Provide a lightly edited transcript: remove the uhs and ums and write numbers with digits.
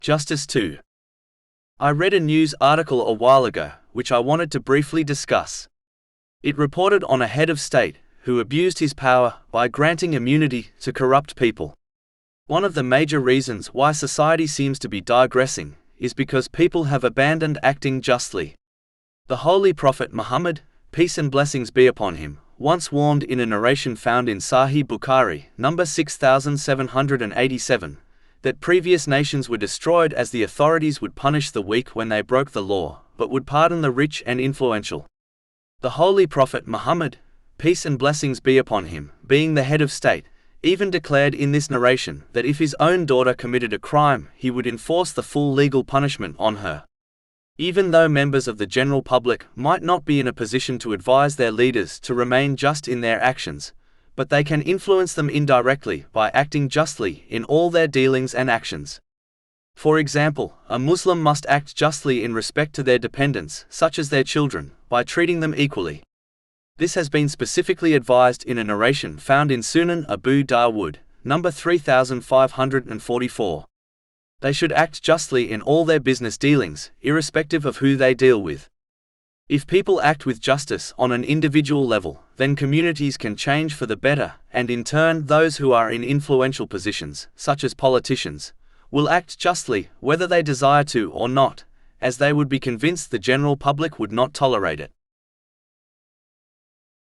Justice 2. I read a news article a while ago, which I wanted to briefly discuss. It reported on a head of state who abused his power by granting immunity to corrupt people. One of the major reasons why society seems to be digressing is because people have abandoned acting justly. The Holy Prophet Muhammad, peace and blessings be upon him, once warned in a narration found in Sahih Bukhari, number 6787, that previous nations were destroyed as the authorities would punish the weak when they broke the law, but would pardon the rich and influential. The Holy Prophet Muhammad, peace and blessings be upon him, being the head of state, even declared in this narration that if his own daughter committed a crime, he would enforce the full legal punishment on her. Even though members of the general public might not be in a position to advise their leaders to remain just in their actions, but they can influence them indirectly by acting justly in all their dealings and actions. For example, a Muslim must act justly in respect to their dependents, such as their children, by treating them equally. This has been specifically advised in a narration found in Sunan Abu Dawud, number 3544. They should act justly in all their business dealings, irrespective of who they deal with. If people act with justice on an individual level, then communities can change for the better, and in turn those who are in influential positions, such as politicians, will act justly, whether they desire to or not, as they would be convinced the general public would not tolerate it.